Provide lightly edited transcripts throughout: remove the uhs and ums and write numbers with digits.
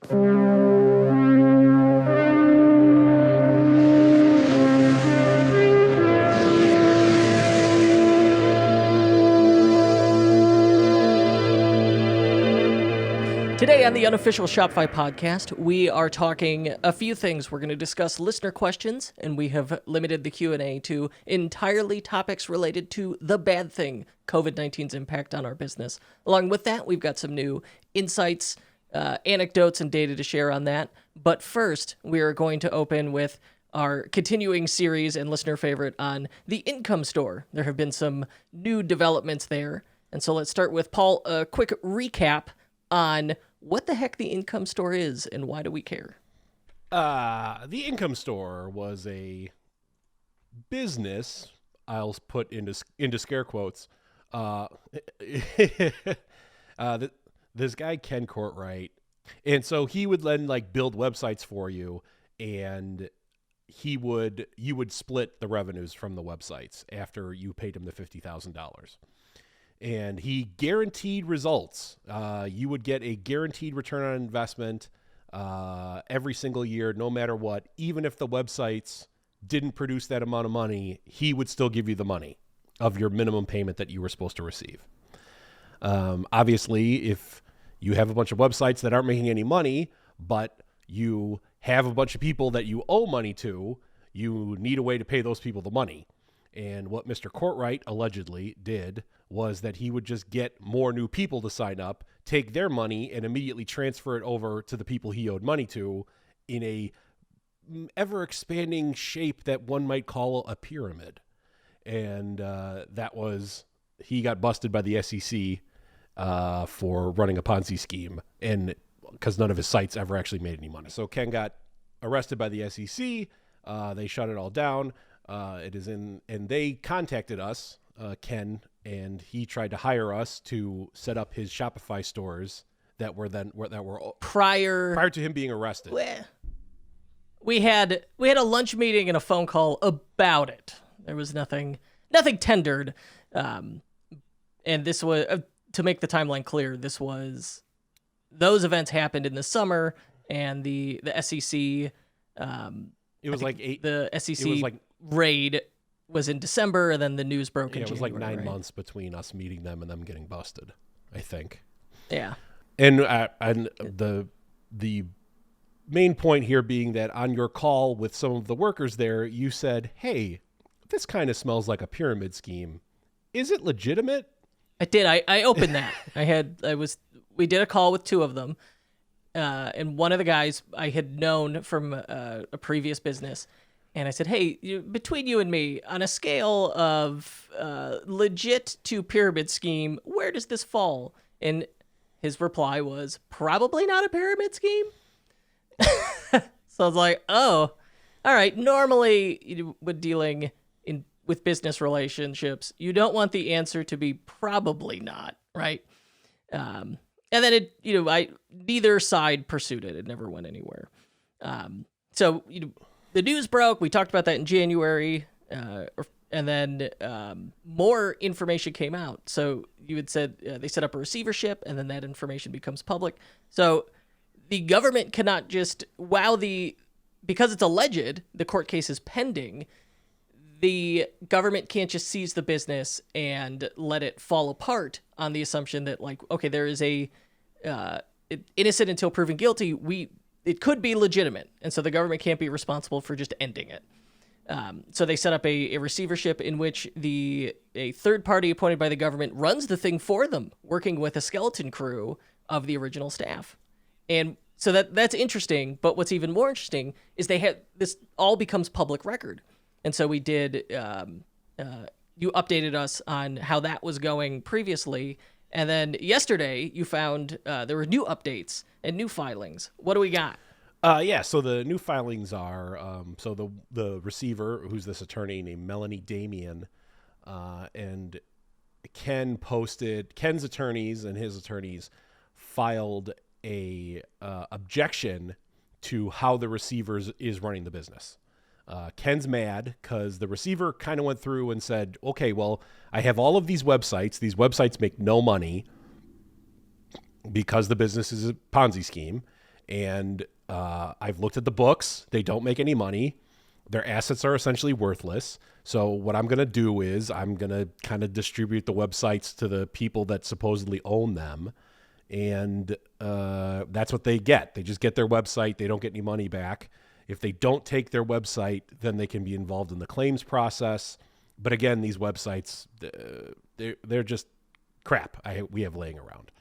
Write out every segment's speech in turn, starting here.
Today on the Unofficial Shopify podcast, we are talking a few things. We're going to discuss listener questions, and we have limited the Q&A to entirely topics related to the bad thing, COVID-19's impact on our business. Along with that, we've got some new insights, anecdotes, and data to share on that. But first, we are going to open with our continuing series and listener favorite on the income store. There have been some new developments there. And so let's start with Paul, a quick recap on what the heck the income store is and why do we care? The income store was a business, I'll put into scare quotes. This guy, Ken Courtwright, and so he would then build websites for you, and you would split the revenues from the websites after you paid him the $50,000. And he guaranteed results. You would get a guaranteed return on investment every single year, no matter what. Even if the websites didn't produce that amount of money, he would still give you the money of your minimum payment that you were supposed to receive. Obviously, if you have a bunch of websites that aren't making any money, but you have a bunch of people that you owe money to, you need a way to pay those people the money. And what Mr. Courtwright allegedly did was that he would just get more new people to sign up, take their money, and immediately transfer it over to the people he owed money to in a ever-expanding shape that one might call a pyramid. And he got busted by the SEC for running a Ponzi scheme, and because none of his sites ever actually made any money. So Ken got arrested by the SEC. They shut it all down. And they contacted us, Ken, and he tried to hire us to set up his Shopify stores that were prior to him being arrested. We had a lunch meeting and a phone call about it. There was nothing tendered. And this was, to make the timeline clear, those events happened in the summer, and the SEC, it was the SEC raid was in December, and then the news broke in January. It was 9 months between us meeting them and them getting busted, I think. Yeah. And the main point here being that on your call with some of the workers there, you said, "Hey, this kind of smells like a pyramid scheme. Is it legitimate?" I did. I opened that. We did a call with two of them. And one of the guys I had known from a previous business. And I said, "Hey, between you and me, on a scale of legit to pyramid scheme, where does this fall?" And his reply was, "Probably not a pyramid scheme." So I was like, "Oh, all right." Normally, when dealing with business relationships, you don't want the answer to be probably not, right? And then neither side pursued it. It never went anywhere. So the news broke. We talked about that in January, and then more information came out. So you had said they set up a receivership, and then that information becomes public. So the government cannot just, because it's alleged, the court case is pending, the government can't just seize the business and let it fall apart on the assumption that, okay, there is a innocent until proven guilty. It could be legitimate, and so the government can't be responsible for just ending it. So they set up a receivership in which a third party appointed by the government runs the thing for them, working with a skeleton crew of the original staff. And so that's interesting, but what's even more interesting is this all becomes public record. And so we did, you updated us on how that was going previously. And then yesterday you found there were new updates and new filings. What do we got? So the new filings are, the receiver, who's this attorney named Melanie Damian, and Ken's attorneys and his attorneys filed a objection to how the receiver is running the business. Ken's mad because the receiver kind of went through and said, okay, well, I have all of these websites. These websites make no money because the business is a Ponzi scheme. And I've looked at the books. They don't make any money. Their assets are essentially worthless. So what I'm going to do is I'm going to kind of distribute the websites to the people that supposedly own them. And that's what they get. They just get their website. They don't get any money back. If they don't take their website, then they can be involved in the claims process. But again, these websites, they're just crap we have laying around.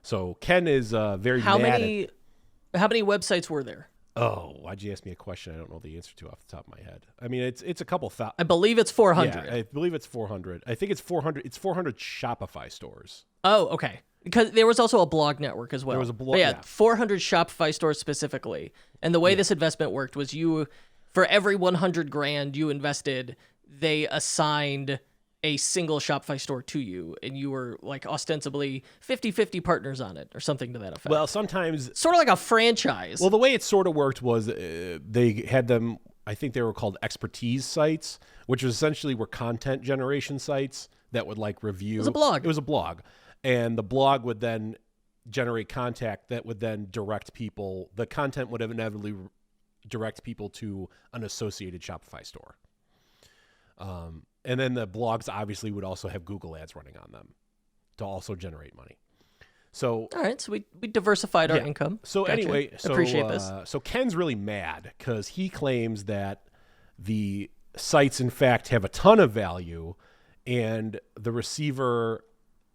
So Ken is very How mad many websites were there? Oh, why'd you ask me a question I don't know the answer to off the top of my head? I mean, it's a couple thousand. I believe it's 400. Yeah, I believe it's 400. I think it's 400. It's 400 Shopify stores. Oh, okay. Because there was also a blog network as well. There was a blog, But yeah. 400 Shopify stores specifically. And the way this investment worked was for every 100 grand you invested, they assigned a single Shopify store to you, and you were like ostensibly 50-50 partners on it or something to that effect. Well, sometimes sort of like a franchise. Well, the way it sort of worked was they had them, I think they were called expertise sites, which was essentially were content generation sites that would like review. It was a blog. It was a blog. And the blog would then generate contact that would then direct people. The content would inevitably direct people to an associated Shopify store. And then the blogs obviously would also have Google ads running on them to also generate money. So all right, so we diversified our income. So Gotcha. anyway, Appreciate this. So Ken's really mad because he claims that the sites in fact have a ton of value, and the receiver,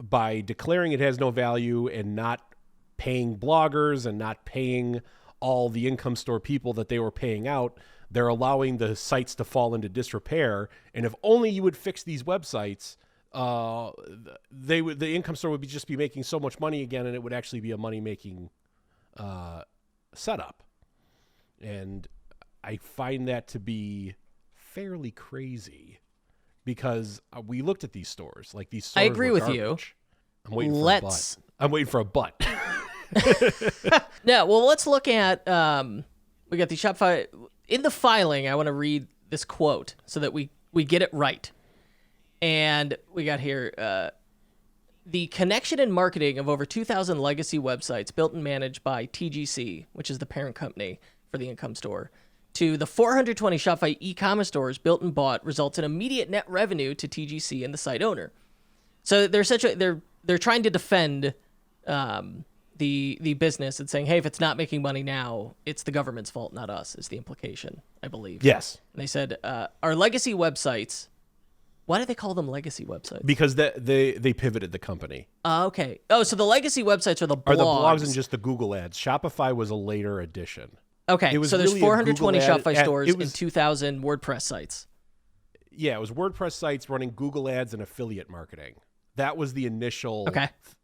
by declaring it has no value and not paying bloggers and not paying all the income store people that they were paying out, they're allowing the sites to fall into disrepair. And if only you would fix these websites, the income store would just be making so much money again, and it would actually be a money-making setup. And I find that to be fairly crazy because we looked at these stores. Like these stores I agree with you. I'm waiting for a butt. I'm waiting for a butt. No, well, let's look at we got the Shopify in the filing. I want to read this quote so that we get it right. And we got here the connection and marketing of over 2,000 legacy websites built and managed by TGC, which is the parent company for the income store, to the 420 Shopify e-commerce stores built and bought results in immediate net revenue to TGC and the site owner. So they're trying to defend the business and saying, hey, if it's not making money now, it's the government's fault, not us, is the implication, I believe. Yes. And they said, our legacy websites, why do they call them legacy websites? Because they pivoted the company. Okay. Oh, so the legacy websites are the blogs. Are the blogs and just the Google ads. Shopify was a later addition. Okay, so there's really 420 Shopify stores and and 2,000 WordPress sites. Yeah, it was WordPress sites running Google ads and affiliate marketing. That was the initial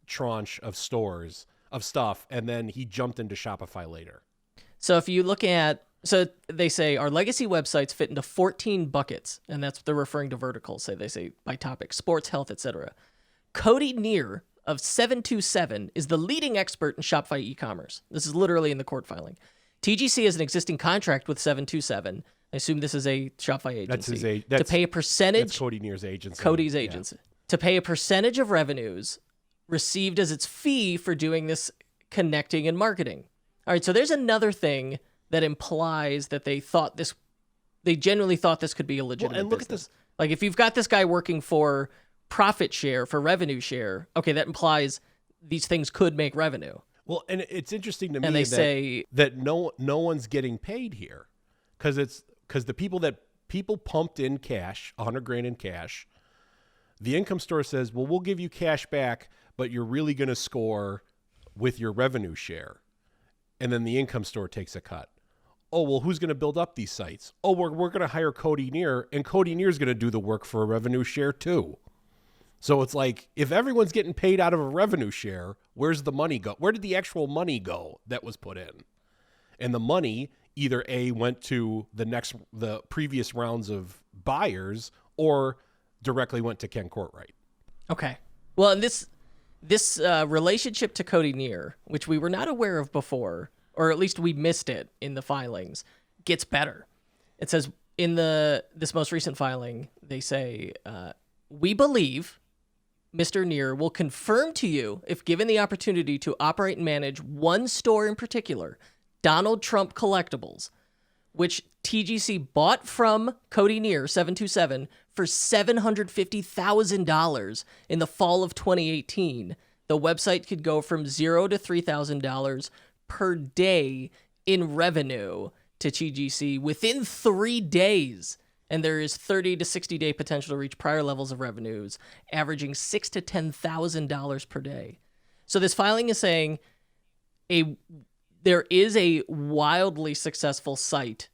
tranche of stores, of stuff, and then he jumped into Shopify later. So if you look at, so they say our legacy websites fit into 14 buckets, and that's they're referring to verticals. So they say by topic, sports, health, etc. Cody Neer of 727 is the leading expert in Shopify e-commerce. This is literally in the court filing. TGC has an existing contract with 727. I assume this is a Shopify agency. To pay a percentage. That's Cody Neer's agency. Cody's agency. Yeah. To pay a percentage of revenues received as its fee for doing this connecting and marketing. All right, so there's another thing that implies that they genuinely thought this could be a legitimate and look business. at this. Like if you've got this guy working for profit share, for revenue share, okay, that implies these things could make revenue. Well, and it's interesting to me and they say that no one's getting paid here because the people pumped in cash, $100,000 in cash. The income store says, well, we'll give you cash back, but you're really going to score with your revenue share. And then the income store takes a cut. Oh, well, who's going to build up these sites? Oh, we're going to hire Cody Neer, and Cody Neer's going to do the work for a revenue share too. So it's like, if everyone's getting paid out of a revenue share, where's the money go? Where did the actual money go that was put in? And the money either A, went to the previous rounds of buyers, or directly went to Ken Courtright. Okay. Well, and this relationship to Cody Neer, which we were not aware of before, or at least we missed it in the filings, gets better. It says in this most recent filing, they say, we believe Mr. Neer will confirm to you, if given the opportunity to operate and manage one store in particular, Donald Trump Collectibles, which TGC bought from Cody Neer 727 for $750,000 in the fall of 2018. The website could go from $0 to $3,000 per day in revenue to TGC within 3 days. And there is 30 to 60 day potential to reach prior levels of revenues, averaging $6,000 to $10,000 per day. So this filing is saying there is a wildly successful site,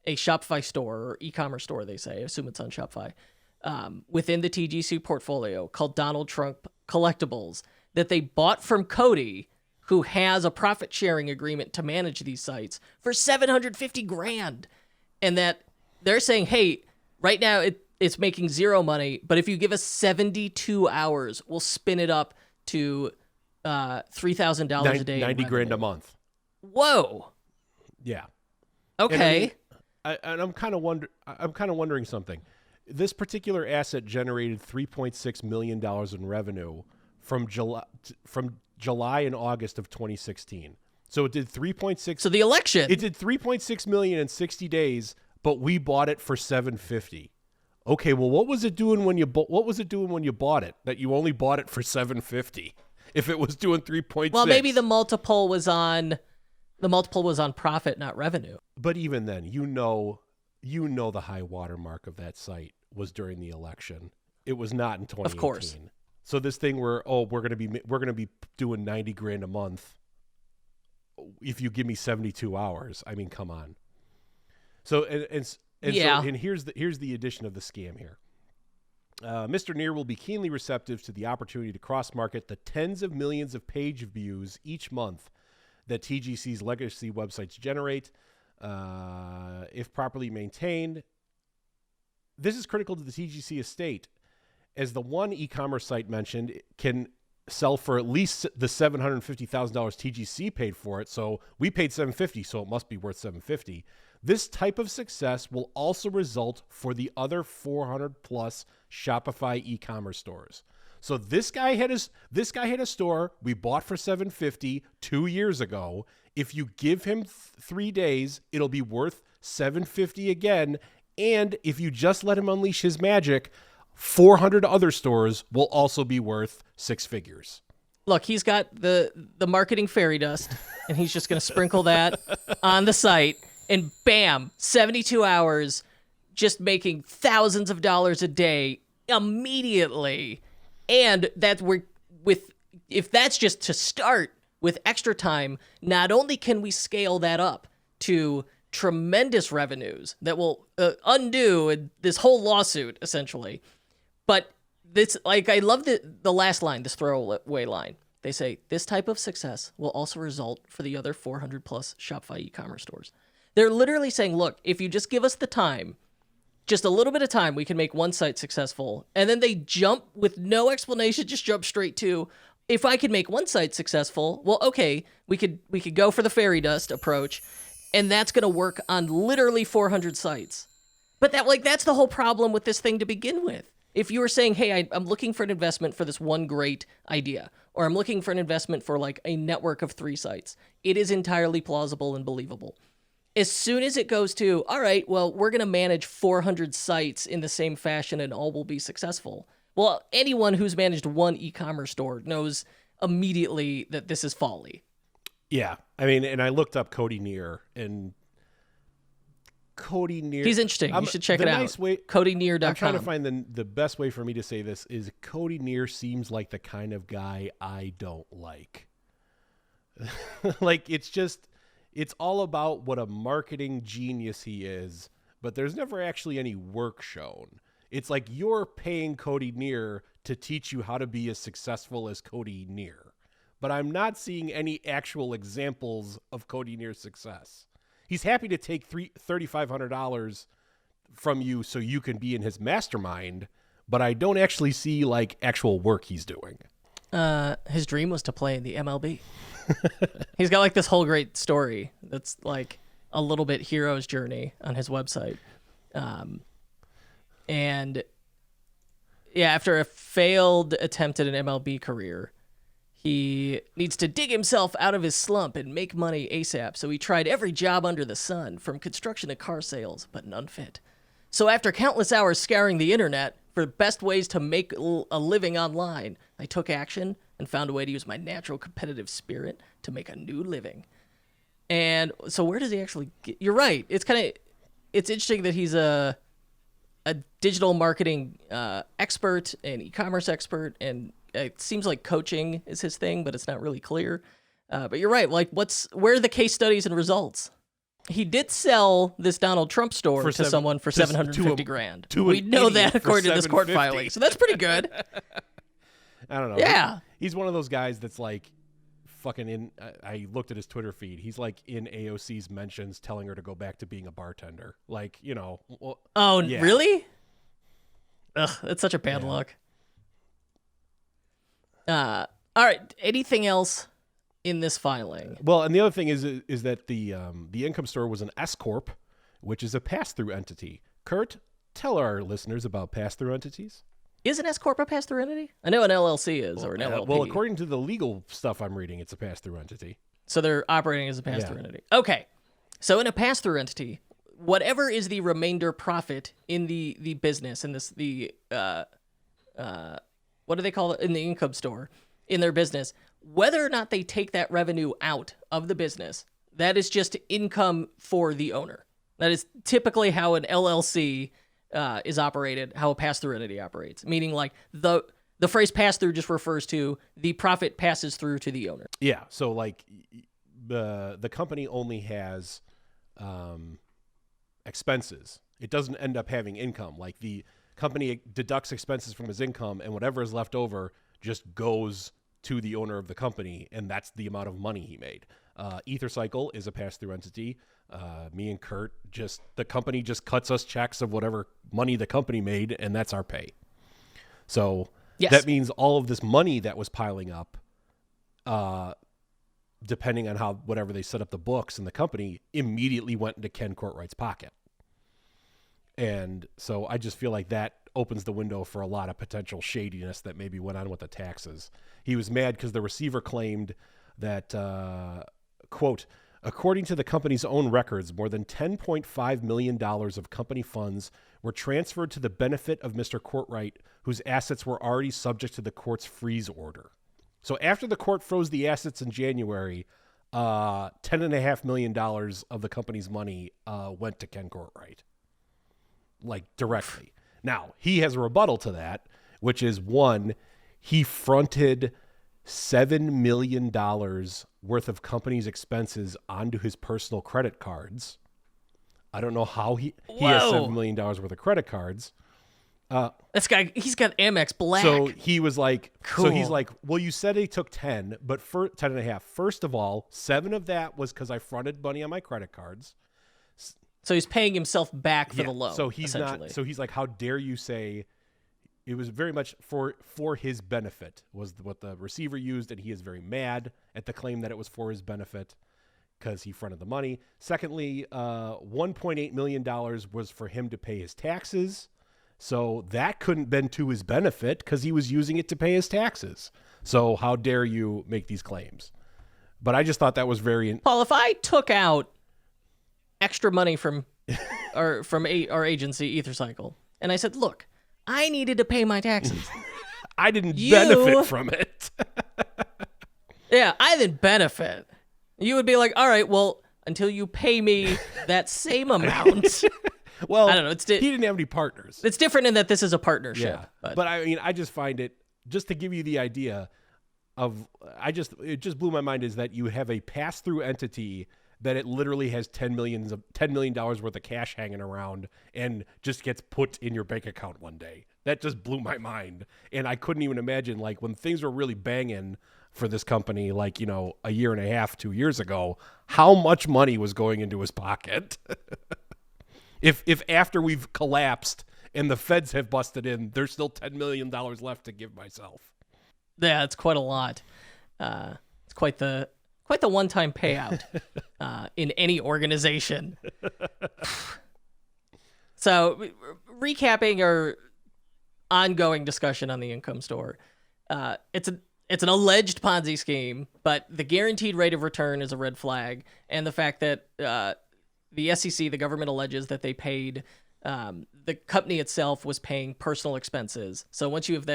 a Shopify store or e-commerce store, they say, I assume it's on Shopify, within the TGC portfolio called Donald Trump Collectibles that they bought from Cody, who has a profit sharing agreement to manage these sites, for $750,000. And that they're saying, hey, right now it's making zero money, but if you give us 72 hours, we'll spin it up to $3,000 a day. $90,000 a month. Whoa. Yeah. Okay. And I'm kind of wondering something. This particular asset generated $3.6 million in revenue from July and August of 2016. So it did 3.6. So the election. It did 3.6 million in 60 days, but we bought it for $750,000. Okay, well, what was it doing when you bought it? That you only bought it for $750,000 if it was doing 3.6. Well, maybe the multiple was on profit, not revenue. But even then, you know the high water mark of that site was during the election. It was not in 2018. Of course. So this thing where we're gonna be doing $90,000 a month if you give me 72 hours. I mean, come on. So and here's the addition of the scam here. Mr. Neer will be keenly receptive to the opportunity to cross-market the tens of millions of page views each month that TGC's legacy websites generate, if properly maintained. This is critical to the TGC estate, as the one e-commerce site mentioned can sell for at least the $750,000 TGC paid for it. So we paid $750,000, so it must be worth $750,000. This type of success will also result for the other 400 plus Shopify e-commerce stores. So this guy had a store we bought for $750,000 2 years ago. If you give him 3 days, it'll be worth $750,000 again. And if you just let him unleash his magic, 400 other stores will also be worth six figures. Look, he's got the marketing fairy dust, and he's just going to sprinkle that on the site, and bam, 72 hours, just making thousands of dollars a day immediately. And if that's just to start with extra time, not only can we scale that up to tremendous revenues that will undo this whole lawsuit, essentially, but this, like, I love the last line, this throwaway line. They say, this type of success will also result for the other 400 plus Shopify e-commerce stores. They're literally saying, look, if you just give us the time, just a little bit of time, we can make one site successful. And then they jump with no explanation, just jump straight to, if I could make one site successful, well, okay, we could go for the fairy dust approach, and that's going to work on literally 400 sites. But that's the whole problem with this thing to begin with. If you were saying, hey, I'm looking for an investment for this one great idea, or I'm looking for an investment for like a network of 3 sites, it is entirely plausible and believable. As soon as it goes to, all right, well, we're going to manage 400 sites in the same fashion and all will be successful. Well, anyone who's managed one e-commerce store knows immediately that this is folly. Yeah. I mean, and I looked up Cody Neer, and Cody Neer. He's interesting. You should check it out. CodyNeer.com. I'm trying to find the best way for me to say this is Cody Neer seems like the kind of guy I don't like. Like, it's all about what a marketing genius he is, but there's never actually any work shown. It's like you're paying Cody Neer to teach you how to be as successful as Cody Neer. But I'm not seeing any actual examples of Cody Neer's success. He's happy to take $3,500 from you so you can be in his mastermind, but I don't actually see like actual work he's doing. His dream was to play in the MLB. He's got like this whole great story that's like a little bit hero's journey on his website. And yeah, after a failed attempt at an MLB career, He needs to dig himself out of his slump and make money ASAP, so he tried every job under the sun, from construction to car sales, but none fit. So after countless hours scouring the internet for the best ways to make a living online, I took action and found a way to use my natural competitive spirit to make a new living. And so where does he actually get... You're right. It's interesting that he's a digital marketing expert, an e-commerce expert, and it seems like coaching is his thing, but it's not really clear. But you're right. Like, where are the case studies and results? He did sell this Donald Trump store to someone for $750,000. We know that according to this court filing, so that's pretty good. I don't know. Yeah, he's one of those guys that's like fucking in. I looked at his Twitter feed. He's like in AOC's mentions, telling her to go back to being a bartender. Like, you know. Well, oh, yeah. Really? Ugh, that's such a bad look. All right. Anything else in this filing? Well, and the other thing is that the income store was an S corp, which is a pass-through entity. Kurt, tell our listeners about pass-through entities. Is an S corp a pass-through entity? I know an LLC is, or an LLP. Well, according to the legal stuff I'm reading, it's a pass-through entity. So they're operating as a pass-through entity. Okay. So in a pass-through entity, whatever is the remainder profit in the business, in this what do they call it, in the income store, in their business, whether or not they take that revenue out of the business, that is just income for the owner. That is typically how an LLC is operated, how a pass-through entity operates. Meaning, like, the phrase pass-through just refers to the profit passes through to the owner. Yeah. So, like, the company only has expenses. It doesn't end up having income. Like, the company deducts expenses from his income, and whatever is left over just goes to the owner of the company, and that's the amount of money he made. EtherCycle is a pass-through entity. Me and Kurt, the company just cuts us checks of whatever money the company made, and that's our pay. So that means all of this money that was piling up, depending on whatever they set up the books in the company, immediately went into Ken Courtwright's pocket. And so I just feel like that opens the window for a lot of potential shadiness that maybe went on with the taxes. He was mad because the receiver claimed that, quote, according to the company's own records, more than $10.5 million of company funds were transferred to the benefit of Mr. Courtwright, whose assets were already subject to the court's freeze order. So after the court froze the assets in January, $10.5 million of the company's money went to Ken Courtwright, like directly. Now, he has a rebuttal to that, which is, one, he fronted $7 million worth of company's expenses onto his personal credit cards. I don't know how he has $7 million worth of credit cards. This guy, he's got Amex Black. So he was like, cool. So he's like, well, you said he took 10, but for 10 and a half. First of all, 7 of that was because I fronted money on my credit cards. So he's paying himself back for the loan. So he's not. So he's like, how dare you say? It was very much for his benefit was what the receiver used, and he is very mad at the claim that it was for his benefit because he fronted the money. Secondly, $1.8 million was for him to pay his taxes, so that couldn't been to his benefit because he was using it to pay his taxes. So how dare you make these claims? But I just thought that was very. Paul, if I took out extra money from our agency, EtherCycle, and I said, look, I needed to pay my taxes. I didn't benefit from it. Yeah, I didn't benefit. You would be like, all right, well, until you pay me that same amount. Well, I don't know. He didn't have any partners. It's different in that this is a partnership. Yeah. But I mean, I just find it, just to give you the idea of, it just blew my mind is that you have a pass-through entity that it literally has $10 million worth of cash hanging around and just gets put in your bank account one day. That just blew my mind. And I couldn't even imagine, like, when things were really banging for this company, like, you know, a year and a half, 2 years ago, how much money was going into his pocket. If after we've collapsed and the feds have busted in, there's still $10 million left to give myself. Yeah, it's quite a lot. It's quite the one-time payout in any organization. So, recapping our ongoing discussion on the income store, it's it's an alleged Ponzi scheme, but the guaranteed rate of return is a red flag. And the fact that the SEC, the government, alleges that they paid, the company itself was paying personal expenses. So once you have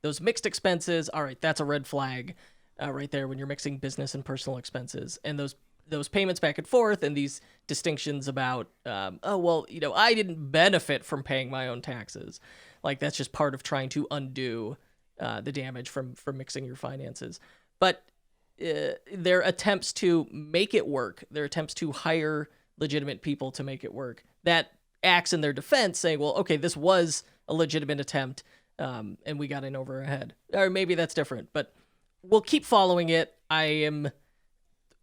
those mixed expenses, all right, that's a red flag right there when you're mixing business and personal expenses. And those payments back and forth and these distinctions about, I didn't benefit from paying my own taxes. Like, that's just part of trying to undo the damage from mixing your finances. But their attempts to make it work, their attempts to hire legitimate people to make it work, that acts in their defense, saying, well, okay, this was a legitimate attempt, and we got in over our head. Or maybe that's different, but we'll keep following it.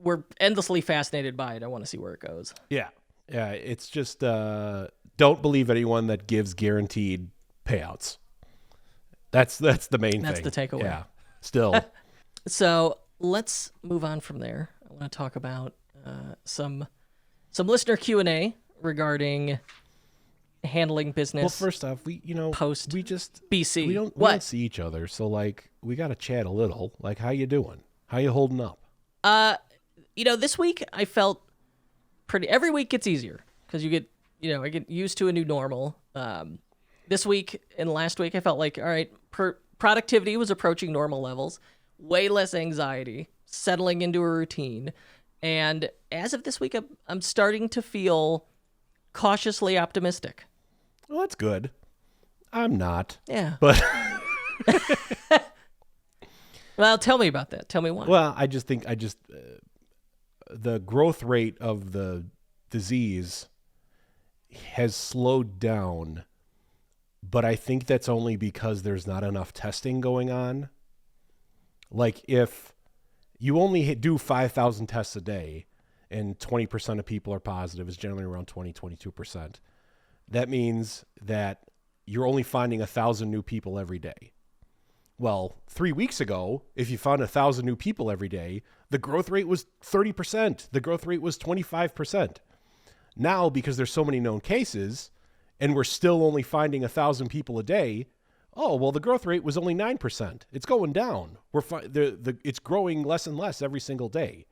We're endlessly fascinated by it. I want to see where it goes. Yeah. Yeah. It's just, don't believe anyone that gives guaranteed payouts. That's the main thing. That's the takeaway. Yeah. Still. So let's move on from there. I want to talk about some listener Q&A regarding handling business. Well, first off, we just BC. We don't see each other, so like we got to chat a little. Like, how you doing? How you holding up? This week I felt pretty. Every week gets easier because I get used to a new normal. This week and last week I felt like, all right, productivity was approaching normal levels, way less anxiety, settling into a routine. And as of this week, I'm starting to feel cautiously optimistic. Well, that's good. I'm not. Yeah. But well, tell me about that. Tell me why. Well, I just think the growth rate of the disease has slowed down, but I think that's only because there's not enough testing going on. Like, if you only do 5,000 tests a day and 20% of people are positive, is generally around 22%. That means that you're only finding 1,000 new people every day. Well, 3 weeks ago, if you found 1,000 new people every day, the growth rate was 30%. The growth rate was 25%. Now, because there's so many known cases and we're still only finding 1,000 people a day, the growth rate was only 9%. It's going down. It's growing less and less every single day.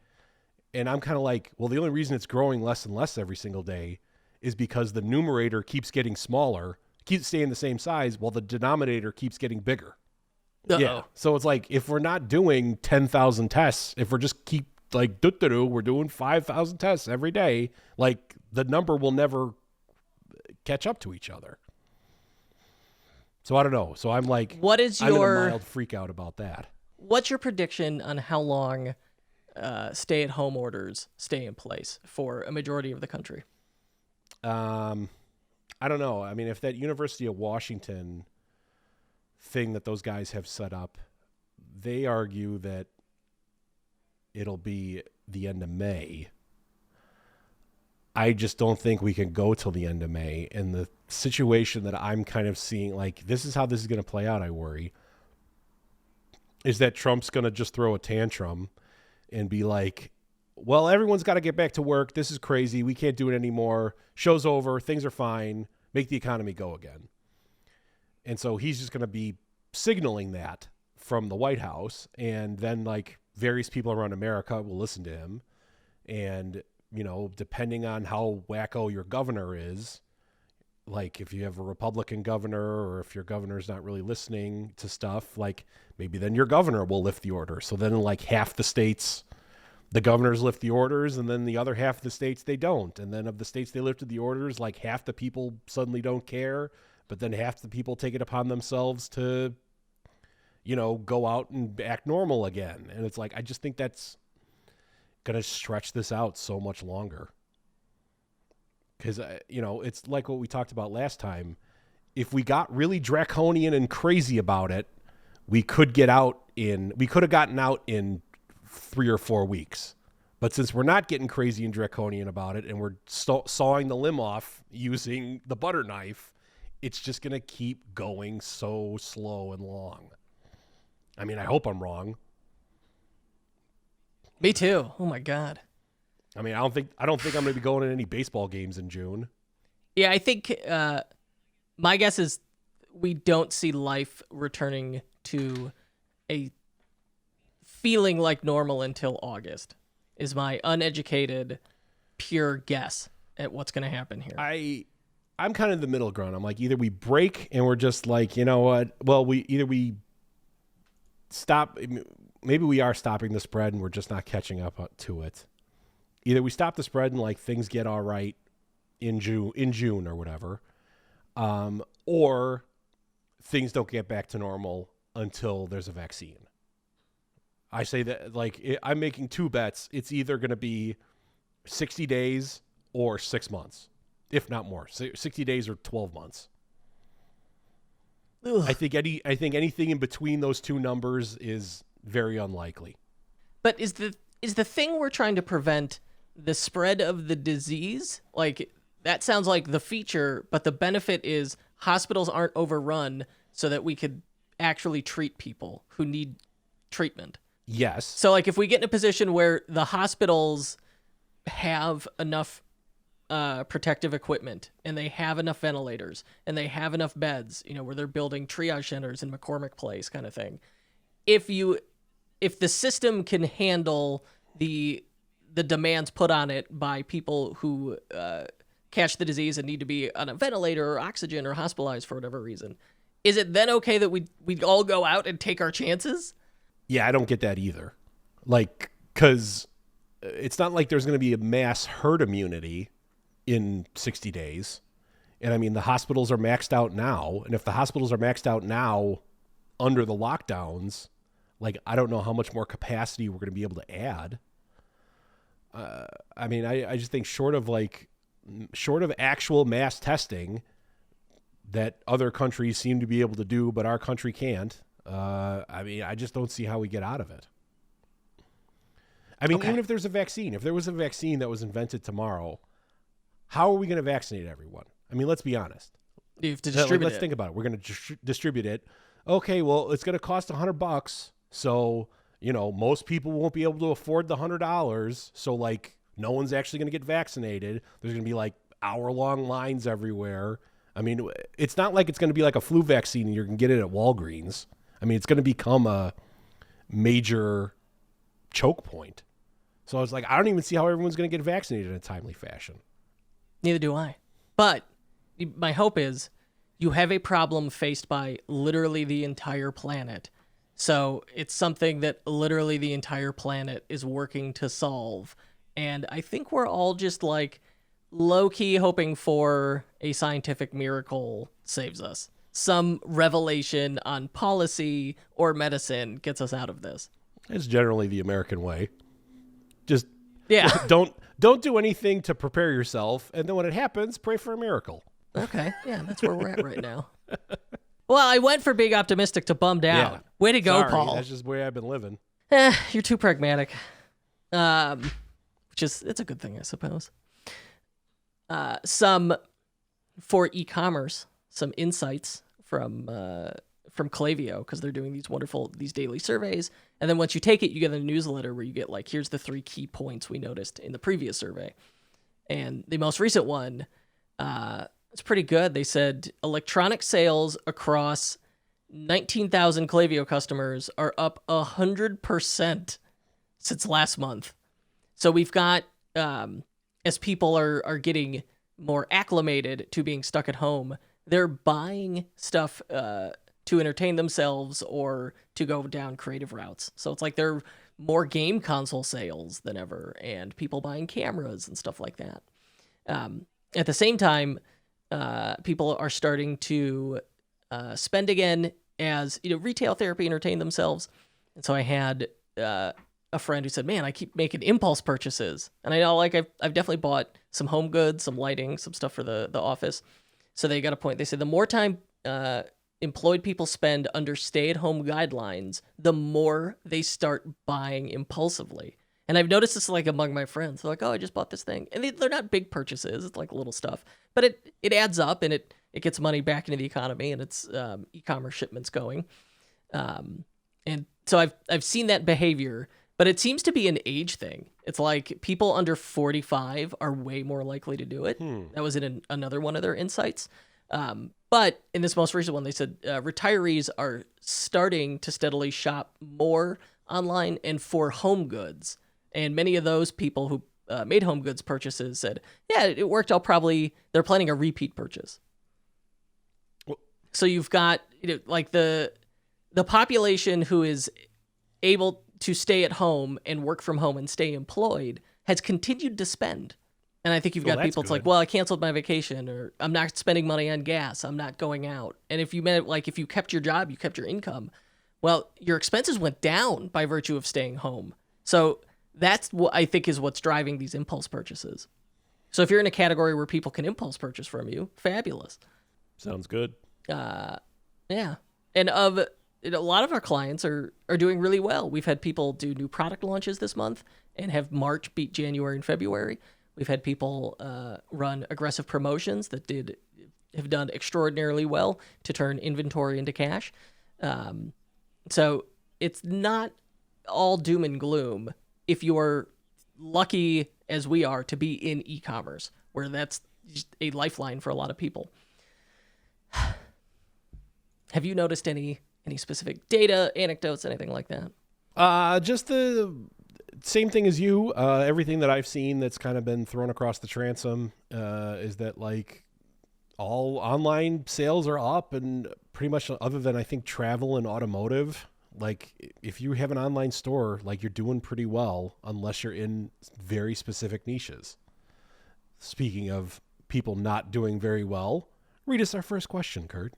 And I'm kind of like, well, the only reason it's growing less and less every single day is because the numerator keeps getting smaller, keeps staying the same size, while the denominator keeps getting bigger. Uh-oh. Yeah. So it's like, if we're not doing 10,000 tests, if we're just keep like, we're doing 5,000 tests every day, like, the number will never catch up to each other. So I don't know. So I'm like, I'm in a mild freak out about that. What's your prediction on how long stay-at-home orders stay in place for a majority of the country? I don't know. I mean, if that University of Washington thing that those guys have set up, they argue that it'll be the end of May. I just don't think we can go till the end of May. And the situation that I'm kind of seeing, like, this is how this is going to play out, I worry, is that Trump's going to just throw a tantrum and be like, well, everyone's got to get back to work. This is crazy. We can't do it anymore. Show's over. Things are fine. Make the economy go again. And so he's just going to be signaling that from the White House. And then, like, various people around America will listen to him. And, depending on how wacko your governor is, like, if you have a Republican governor or if your governor's not really listening to stuff, like, maybe then your governor will lift the order. So then, like, half the states, the governors lift the orders, and then the other half of the states, they don't. And then of the states they lifted the orders, like, half the people suddenly don't care, but then half the people take it upon themselves to, go out and act normal again. And it's like, I just think that's going to stretch this out so much longer. Because, it's like what we talked about last time. If we got really draconian and crazy about it, we could have gotten out in 3 or 4 weeks. But since we're not getting crazy and draconian about it, and we're sawing the limb off using the butter knife, it's just going to keep going so slow and long. I mean, I hope I'm wrong. Me too. Oh my God. I mean, I don't think I'm going to be going to any baseball games in June. Yeah, I think my guess is we don't see life returning to a feeling like normal until August is my uneducated, pure guess at what's going to happen here. I'm kind of the middle ground. I'm like, either we break and we're just like, you know what? Well, we stop. Maybe we are stopping the spread and we're just not catching up to it. Either we stop the spread and like things get all right in June or whatever, or things don't get back to normal until there's a vaccine. I say that I'm making two bets. It's either going to be 60 days or 6 months, if not more. 60 days or 12 months. Ugh. I think anything in between those two numbers is very unlikely. But is the thing we're trying to prevent the spread of the disease? Like, that sounds like the feature, but the benefit is hospitals aren't overrun so that we could actually treat people who need treatment. Yes. So, like, if we get in a position where the hospitals have enough protective equipment and they have enough ventilators and they have enough beds, where they're building triage centers in McCormick Place kind of thing. If the system can handle the demands put on it by people who catch the disease and need to be on a ventilator or oxygen or hospitalized for whatever reason, is it then okay that we all go out and take our chances? Yeah, I don't get that either. Like, because it's not like there's going to be a mass herd immunity in 60 days. And I mean, the hospitals are maxed out now. And if the hospitals are maxed out now under the lockdowns, like, I don't know how much more capacity we're going to be able to add. I mean, I just think short of actual mass testing that other countries seem to be able to do, but our country can't. I mean, I just don't see how we get out of it. I mean, even if there's a vaccine, if there was a vaccine that was invented tomorrow, how are we going to vaccinate everyone? I mean, let's be honest. You have to distribute Let's think about it. We're going to distribute it. Okay, well, it's going to cost $100. So, most people won't be able to afford the $100. So, like, no one's actually going to get vaccinated. There's going to be, like, hour-long lines everywhere. I mean, it's not like it's going to be like a flu vaccine and you can get it at Walgreens. I mean, it's going to become a major choke point. So I was like, I don't even see how everyone's going to get vaccinated in a timely fashion. Neither do I. But my hope is you have a problem faced by literally the entire planet. So it's something that literally the entire planet is working to solve. And I think we're all just like low-key hoping for a scientific miracle saves us. Some revelation on policy or medicine gets us out of this. It's generally the American way. Just don't do anything to prepare yourself, and then when it happens, pray for a miracle. Okay, yeah, that's where we're at right now. Well, I went for being optimistic to bummed out. Yeah. Way to go, Paul. That's just the way I've been living. You're too pragmatic. It's a good thing, I suppose. For e-commerce, some insights from Klaviyo, because they're doing these daily surveys. And then once you take it, you get a newsletter where you get like, here's the 3 key points we noticed in the previous survey. And the most recent one, it's pretty good. They said electronic sales across 19,000 Klaviyo customers are up 100% since last month. So we've got, as people are getting more acclimated to being stuck at home, they're buying stuff to entertain themselves or to go down creative routes. So it's like there are more game console sales than ever and people buying cameras and stuff like that. At the same time, people are starting to spend again as retail therapy, entertain themselves. And so I had a friend who said, man, I keep making impulse purchases. And I know I've definitely bought some home goods, some lighting, some stuff for the office. So they got a point. They said the more time employed people spend under stay-at-home guidelines, the more they start buying impulsively. And I've noticed this like among my friends. They're like, oh, I just bought this thing. And they're not big purchases. It's like little stuff. But it adds up and it gets money back into the economy and it's e-commerce shipments going. And so I've seen that behavior, but it seems to be an age thing. It's like people under 45 are way more likely to do it. That was in another one of their insights. But in this most recent one, they said retirees are starting to steadily shop more online and for home goods. And many of those people who made home goods purchases said, yeah, it worked out. Probably they're planning a repeat purchase. So you've got like the population who is able to stay at home and work from home and stay employed has continued to spend. And I think you've got people, it's like, well, I canceled my vacation, or I'm not spending money on gas, I'm not going out. And if you kept your job, you kept your income, well, your expenses went down by virtue of staying home. So that's what I think is what's driving these impulse purchases. So if you're in a category where people can impulse purchase from you, fabulous. Sounds good. Yeah. And a lot of our clients are doing really well. We've had people do new product launches this month and have March beat January and February. We've had people run aggressive promotions that have done extraordinarily well to turn inventory into cash. So it's not all doom and gloom if you're lucky, as we are, to be in e-commerce, where that's just a lifeline for a lot of people. Have you noticed any specific data, anecdotes, anything like that? Just the same thing as you. Everything that I've seen that's kind of been thrown across the transom is that like all online sales are up, and pretty much other than I think travel and automotive, like if you have an online store, like you're doing pretty well unless you're in very specific niches. Speaking of people not doing very well, read us our first question, Kurt.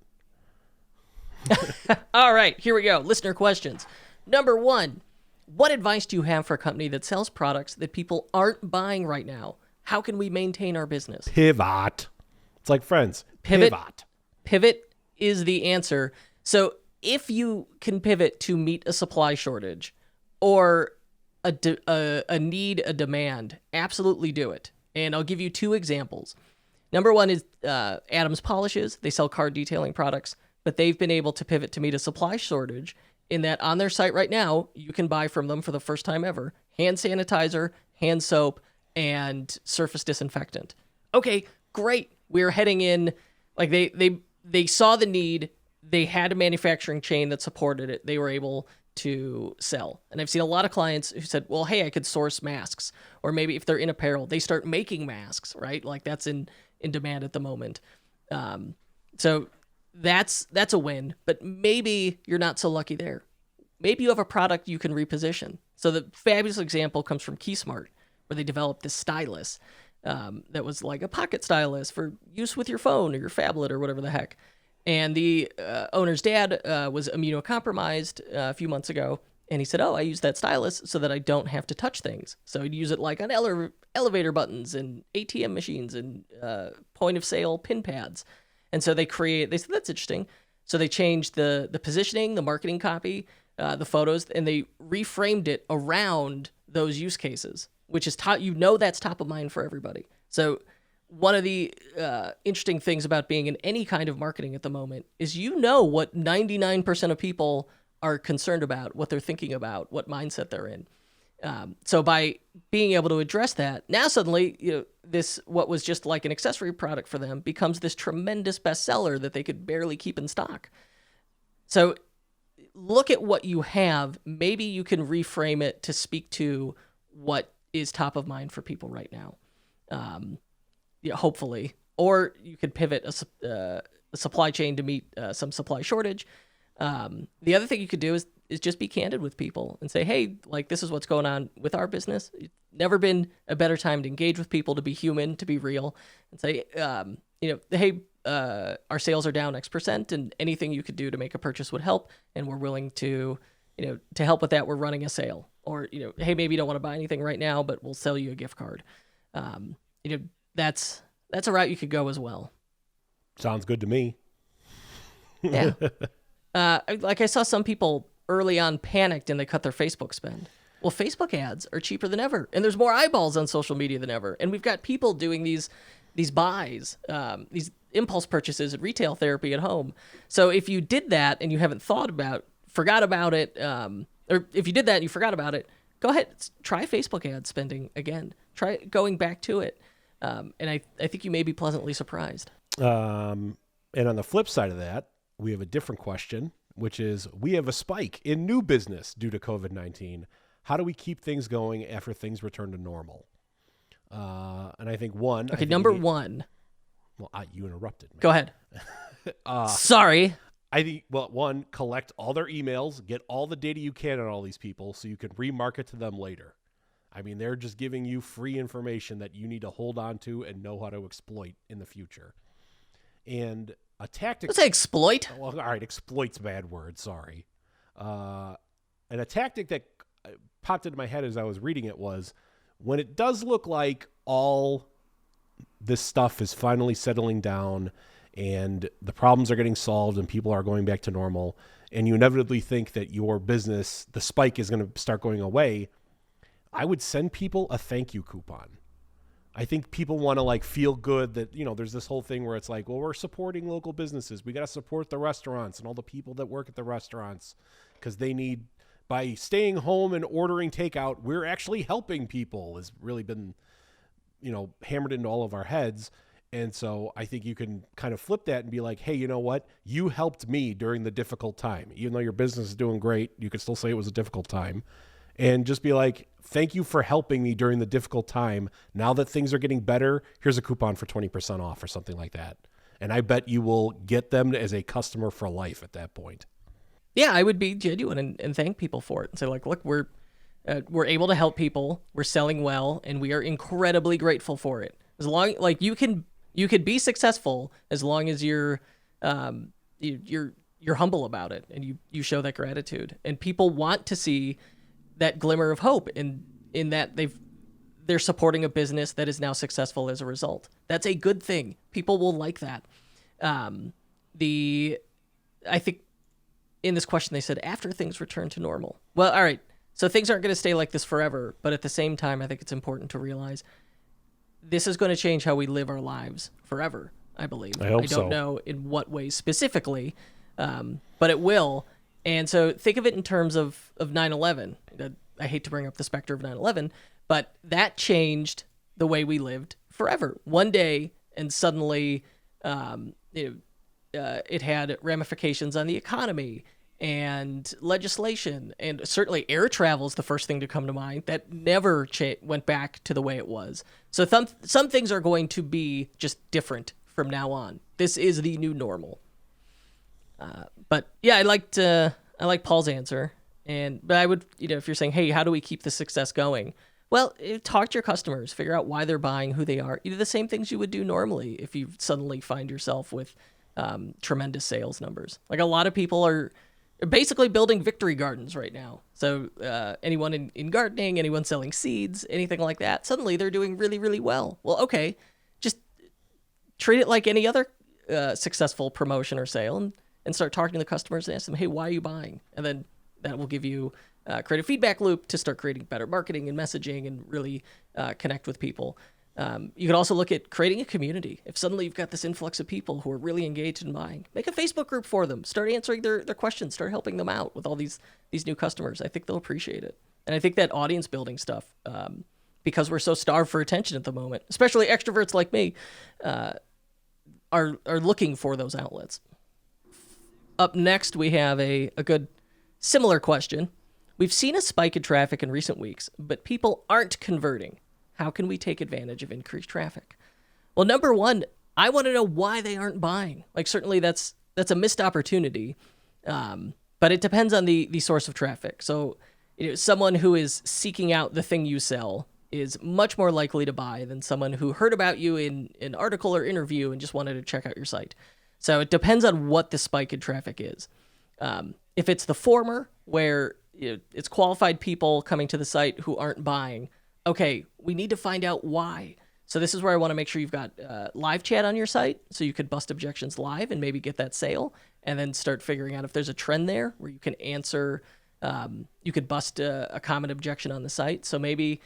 All right, here we go. Listener questions. Number 1, what advice do you have for a company that sells products that people aren't buying right now? How can we maintain our business? Pivot. It's like Friends. Pivot is the answer. So if you can pivot to meet a supply shortage or a need, a demand, absolutely do it. And I'll give you 2 examples. Number 1 is Adams Polishes. They sell car detailing products, but they've been able to pivot to meet a supply shortage in that on their site right now, you can buy from them for the first time ever hand sanitizer, hand soap, and surface disinfectant. Okay, great. We're heading in, like they saw the need. They had a manufacturing chain that supported it. They were able to sell. And I've seen a lot of clients who said, well, hey, I could source masks. Or maybe if they're in apparel, they start making masks, right? Like that's in demand at the moment. So that's a win, but maybe you're not so lucky there. Maybe you have a product you can reposition. So the fabulous example comes from KeySmart, where they developed this stylus that was like a pocket stylus for use with your phone or your phablet or whatever the heck. And the owner's dad was immunocompromised a few months ago, and he said, oh, I use that stylus so that I don't have to touch things. So he'd use it like on elevator buttons and ATM machines and point-of-sale pin pads. And so they said, that's interesting. So they changed the positioning, the marketing copy, the photos, and they reframed it around those use cases, which is that's top of mind for everybody. So one of the interesting things about being in any kind of marketing at the moment is what 99% of people are concerned about, what they're thinking about, what mindset they're in. So by being able to address that, now suddenly, this, what was just like an accessory product for them, becomes this tremendous bestseller that they could barely keep in stock. So look at what you have. Maybe you can reframe it to speak to what is top of mind for people right now. Hopefully, or you could pivot a supply chain to meet some supply shortage. The other thing you could do is just be candid with people and say, hey, like this is what's going on with our business. It's never been a better time to engage with people, to be human, to be real, and say, hey, our sales are down X%, and anything you could do to make a purchase would help, and we're willing to help with that. We're running a sale, or hey, maybe you don't want to buy anything right now, but we'll sell you a gift card. That's a route you could go as well. Sounds good to me. Yeah. Like I saw some people early on panicked and they cut their Facebook spend. Well, Facebook ads are cheaper than ever, and there's more eyeballs on social media than ever. And we've got people doing these buys, these impulse purchases at retail therapy at home. So if you did that and you haven't forgot about it, or if you did that and you forgot about it, go ahead, try Facebook ad spending again. Try going back to it. And I think you may be pleasantly surprised. And on the flip side of that, we have a different question. which is we have a spike in new business due to COVID-19. How do we keep things going after things return to normal? And I think one. Okay, number one. Well, you interrupted me. Go ahead. Sorry. I think, well, one, collect all their emails, get all the data you can on all these people so you can remarket to them later. I mean, they're just giving you free information that you need to hold on to and know how to exploit in the future. And a tactic... Let's say exploit. Well, all right, exploit's a bad word, sorry. And a tactic that popped into my head as I was reading it was, when it does look like all this stuff is finally settling down and the problems are getting solved and people are going back to normal, and you inevitably think that your business, the spike is going to start going away, I would send people a thank you coupon. I think people want to like feel good that, you know, there's this whole thing where it's like, well, we're supporting local businesses. We got to support the restaurants and all the people that work at the restaurants because they need, by staying home and ordering takeout, we're actually helping people has really been, you know, hammered into all of our heads. And so I think you can kind of flip that and be like, hey, you know what? You helped me during the difficult time. Even though your business is doing great, you could still say it was a difficult time. And just be like, thank you for helping me during the difficult time. Now that things are getting better, here's a coupon for 20% off or something like that. And I bet you will get them as a customer for life at that point. Yeah, I would be genuine and thank people for it and say, like, look, we're able to help people. We're selling well, and we are incredibly grateful for it. As long like you could be successful as long as you're humble about it and you show that gratitude. And people want to see that glimmer of hope in that they're supporting a business that is now successful as a result. That's a good thing. People will like that. I think in this question they said after things return to normal. Well, all right. So things aren't going to stay like this forever, but at the same time, I think it's important to realize this is going to change how we live our lives forever, I believe. I hope I don't so. know in what ways specifically, but it will. And so think of it in terms of 9/11. I hate to bring up the specter of 9/11, but that changed the way we lived forever. One day, and suddenly it had ramifications on the economy and legislation, and certainly air travel is the first thing to come to mind. That never went back to the way it was. So some things are going to be just different from now on. This is the new normal. But yeah, I like Paul's answer, but I would, if you're saying, hey, how do we keep the success going? Well, talk to your customers, figure out why they're buying, who they are. You do the same things you would do normally if you suddenly find yourself with tremendous sales numbers. Like a lot of people are basically building victory gardens right now. So anyone in gardening, anyone selling seeds, anything like that, suddenly they're doing really, really well. Well, okay, just treat it like any other successful promotion or sale and start talking to the customers and ask them, hey, why are you buying? And then that will give you create a feedback loop to start creating better marketing and messaging and really connect with people. You could also look at creating a community. If suddenly you've got this influx of people who are really engaged in buying, make a Facebook group for them. Start answering their questions. Start helping them out with all these new customers. I think they'll appreciate it. And I think that audience building stuff, because we're so starved for attention at the moment, especially extroverts like me, are looking for those outlets. Up next, we have a good similar question. We've seen a spike in traffic in recent weeks, but people aren't converting. How can we take advantage of increased traffic? Well, number one, I want to know why they aren't buying. Like, certainly that's a missed opportunity, but it depends on the source of traffic. So someone who is seeking out the thing you sell is much more likely to buy than someone who heard about you in an article or interview and just wanted to check out your site. So it depends on what the spike in traffic is. If it's the former, where it's qualified people coming to the site who aren't buying, okay, we need to find out why. So this is where I want to make sure you've got live chat on your site so you could bust objections live and maybe get that sale, and then start figuring out if there's a trend there where you can answer, you could bust a common objection on the site. So maybe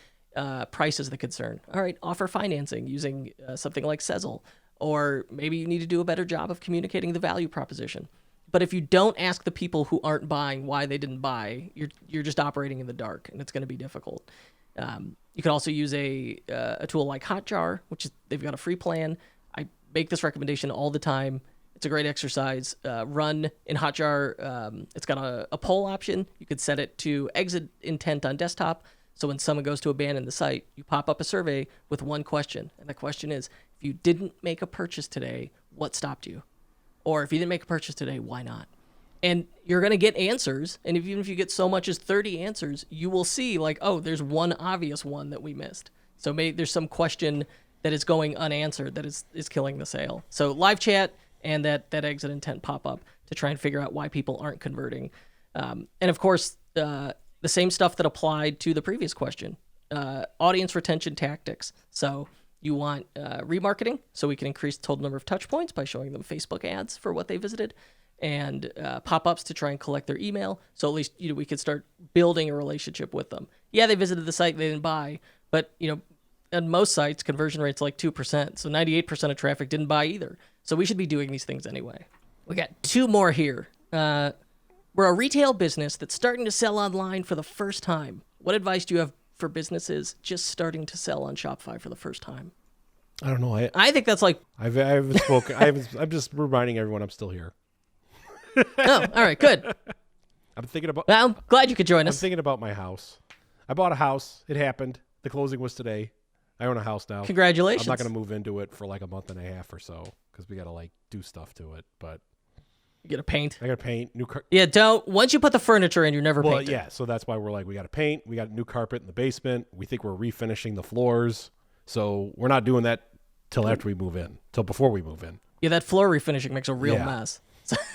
price is the concern. All right, offer financing using something like Sezzle, or maybe you need to do a better job of communicating the value proposition. But if you don't ask the people who aren't buying why they didn't buy, you're just operating in the dark, and it's going to be difficult. You can also use a tool like Hotjar, they've got a free plan. I make this recommendation all the time. It's a great exercise. Run in Hotjar. It's got a poll option. You could set it to exit intent on desktop. So when someone goes to abandon the site, you pop up a survey with one question. And the question is, if you didn't make a purchase today, what stopped you? Or if you didn't make a purchase today, why not? And you're going to get answers. And even if you get so much as 30 answers, you will see like, oh, there's one obvious one that we missed. So maybe there's some question that is going unanswered that is killing the sale. So live chat and that exit intent pop up to try and figure out why people aren't converting. And of course, the same stuff that applied to the previous question, audience retention tactics. So you want remarketing, so we can increase the total number of touch points by showing them Facebook ads for what they visited, and pop-ups to try and collect their email. So at least we could start building a relationship with them. Yeah, they visited the site, they didn't buy, but on most sites, conversion rate's like 2%. So 98% of traffic didn't buy either. So we should be doing these things anyway. We got two more here. We're a retail business that's starting to sell online for the first time. What advice do you have for businesses just starting to sell on Shopify for the first time? I don't know. I think that's like... I haven't spoken. I'm just reminding everyone I'm still here. Oh, all right, good. I'm thinking about... Well, I'm glad you could join us. I'm thinking about my house. I bought a house. It happened. The closing was today. I own a house now. Congratulations. I'm not going to move into it for like a month and a half or so because we got to like do stuff to it. But you got to paint. I got to paint new. Yeah, don't. Once you put the furniture in, you're never painting. Well, yeah. So that's why we're like, we got to paint. We got new carpet in the basement. We think we're refinishing the floors. So we're not doing that till after we move in. Till before we move in. Yeah, that floor refinishing makes a real mess.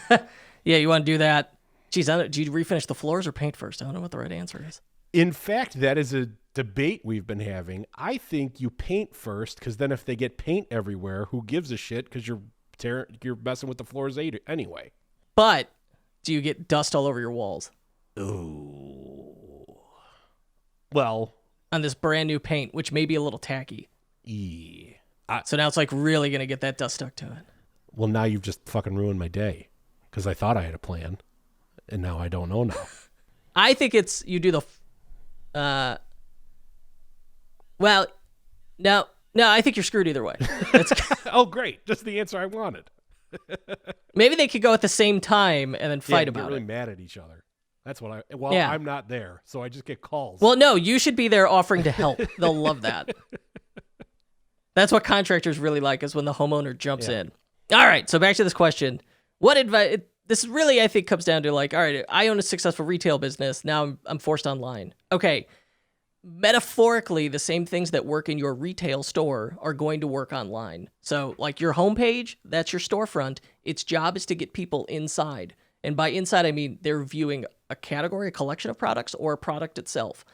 Yeah, you want to do that. Geez, do you refinish the floors or paint first? I don't know what the right answer is. In fact, that is a debate we've been having. I think you paint first because then if they get paint everywhere, who gives a shit? Because you're messing with the floors anyway. But do you get dust all over your walls? Ooh. Well, on this brand new paint, which may be a little tacky. So now it's like really going to get that dust stuck to it. Well, now you've just fucking ruined my day because I thought I had a plan and now I don't know now. I think it's you do the... Well, no, I think you're screwed either way. Oh, great. Just the answer I wanted. Maybe they could go at the same time and then fight about it. Get really mad at each other. That's what I'm not there, so I just get calls. Well, no, you should be there offering to help. They'll love that. That's what contractors really like, is when the homeowner jumps in. All right, so back to this question. What advice... This really, I think, comes down to like, all right, I own a successful retail business. Now I'm forced online. Okay. Metaphorically, the same things that work in your retail store are going to work online. So like your homepage, that's your storefront. Its job is to get people inside. And by inside, I mean they're viewing a category, a collection of products, or a product itself.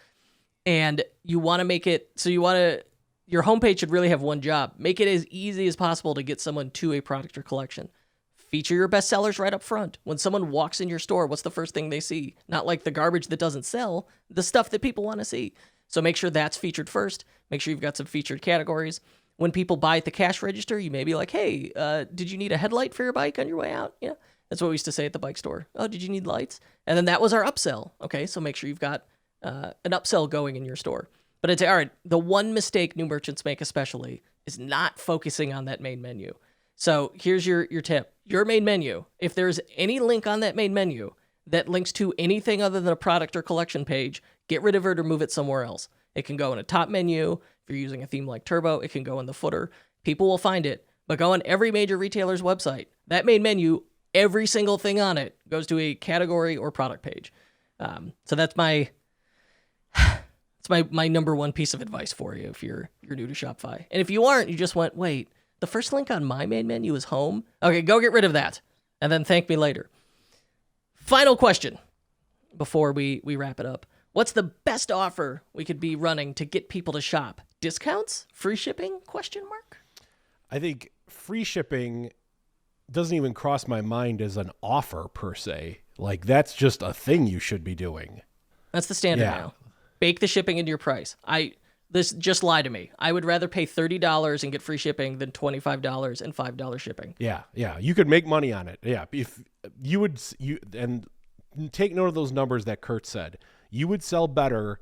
And you want to make it, so your homepage should really have one job. Make it as easy as possible to get someone to a product or collection. Feature your best sellers right up front. When someone walks in your store, what's the first thing they see? Not like the garbage that doesn't sell, the stuff that people want to see. So make sure that's featured first. Make sure you've got some featured categories. When people buy at the cash register, you may be like, hey, did you need a headlight for your bike on your way out? Yeah, that's what we used to say at the bike store. Oh, did you need lights? And then that was our upsell. Okay, so make sure you've got an upsell going in your store. But I'd say, all right, the one mistake new merchants make especially is not focusing on that main menu. So here's your tip. Your main menu, if there's any link on that main menu that links to anything other than a product or collection page, get rid of it or move it somewhere else. It can go in a top menu. If you're using a theme like Turbo, it can go in the footer. People will find it. But go on every major retailer's website. That main menu, every single thing on it goes to a category or product page. So that's my number one piece of advice for you if you're new to Shopify. And if you aren't, you just went, wait, the first link on my main menu is home? Okay, go get rid of that, and then thank me later. Final question before we wrap it up. What's the best offer we could be running to get people to shop? Discounts? Free shipping? ? I think free shipping doesn't even cross my mind as an offer per se. Like, that's just a thing you should be doing. That's the standard now. Bake the shipping into your price. This just lie to me. I would rather pay $30 and get free shipping than $25 and $5 shipping. Yeah. You could make money on it. Yeah. If you and take note of those numbers that Kurt said. You would sell better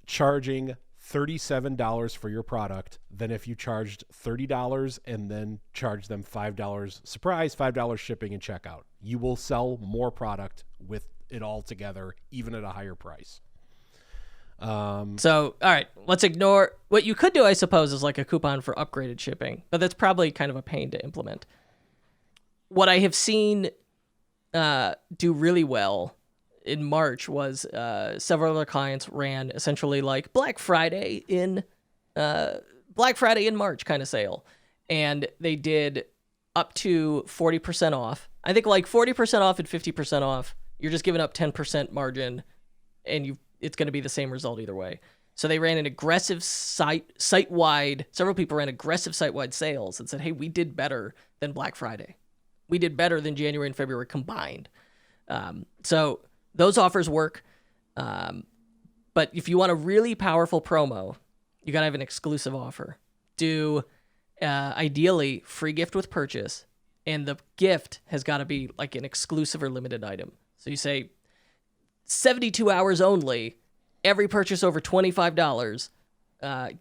charging $37 for your product than if you charged $30 and then charged them $5, surprise, $5 shipping and checkout. You will sell more product with it all together, even at a higher price. So, all right, let's ignore what you could do, I suppose, is like a coupon for upgraded shipping, but that's probably kind of a pain to implement. What I have seen do really well in March was several other clients ran essentially like Black Friday in March kind of sale, and they did up to 40% off. I think like 40% off and 50% off. You're just giving up 10% margin, and it's going to be the same result either way. So they ran an aggressive site-wide, several people ran aggressive site-wide sales and said, hey, we did better than Black Friday. We did better than January and February combined. So those offers work. But if you want a really powerful promo, you got to have an exclusive offer. Do ideally free gift with purchase, and the gift has got to be like an exclusive or limited item. So you say 72 hours only, every purchase over $25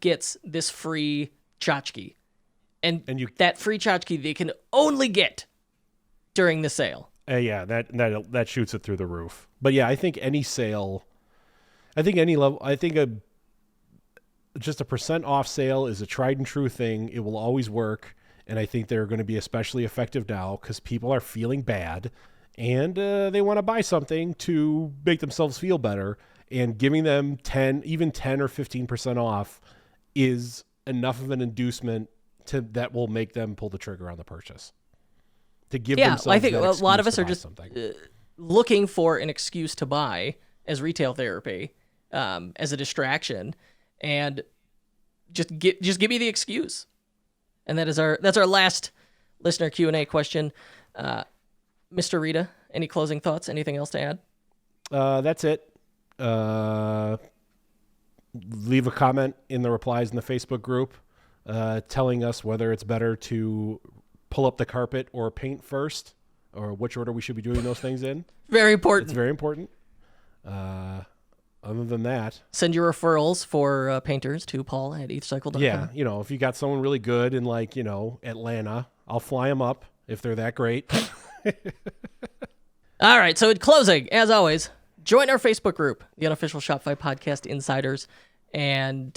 gets this free tchotchke. And that free tchotchke they can only get during the sale. Yeah, that shoots it through the roof. But yeah, I think any sale, any level, just a % off sale is a tried and true thing. It will always work. And I think they're going to be especially effective now because people are feeling bad and they want to buy something to make themselves feel better. And giving them 10 or 15% off is enough of an inducement that will make them pull the trigger on the purchase. To give themselves I think that a lot of us to are just looking for an excuse to buy as retail therapy, as a distraction, and just give me the excuse. And that's our last listener Q&A question. Mr. Rita, any closing thoughts? Anything else to add? That's it. Leave a comment in the replies in the Facebook group telling us whether it's better to pull up the carpet or paint first, or which order we should be doing those things in. Very important. It's very important. Other than that, send your referrals for painters to Paul at ethcycle.com. Yeah, if you got someone really good in Atlanta, I'll fly them up if they're that great. All right, so in closing, as always, join our Facebook group, the Unofficial Shopify Podcast Insiders, and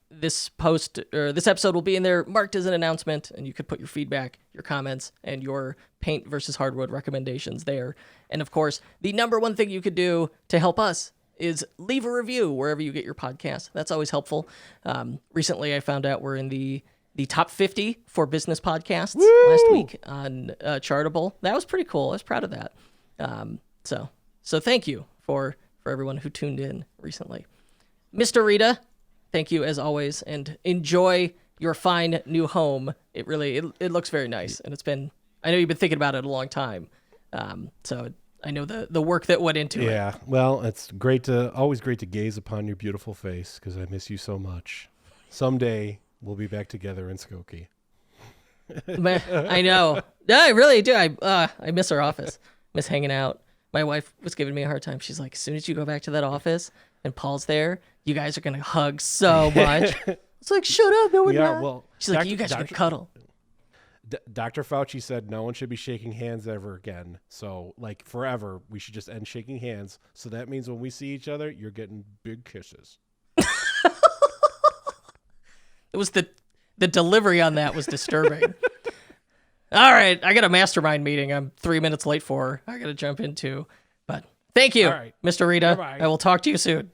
this episode will be in there marked as an announcement, and you could put your feedback, your comments, and your paint versus hardwood recommendations there. And of course, the number one thing you could do to help us is leave a review wherever you get your podcast. That's always helpful. Recently, I found out we're in the top 50 for business podcasts last week on Chartable. That was pretty cool. I was proud of that. So thank you for everyone who tuned in recently. Mr. Rita, thank you as always, and enjoy your fine new home. It looks very nice, and I know you've been thinking about it a long time. So I know the work that went into it. Yeah, well, it's always great to gaze upon your beautiful face because I miss you so much. Someday we'll be back together in Skokie. I know. No, I really do. I miss our office. Miss hanging out. My wife was giving me a hard time. She's like, as soon as you go back to that office and Paul's there, you guys are going to hug so much. It's like, shut up. No, we're not. Well, she's like, you guys are going to cuddle. Dr. Fauci said no one should be shaking hands ever again. So, forever, we should just end shaking hands. So that means when we see each other, you're getting big kisses. It was the delivery on that was disturbing. All right, I got a mastermind meeting I'm 3 minutes late for. I got to jump into. But thank you, Mr. Rita. Bye-bye. I will talk to you soon.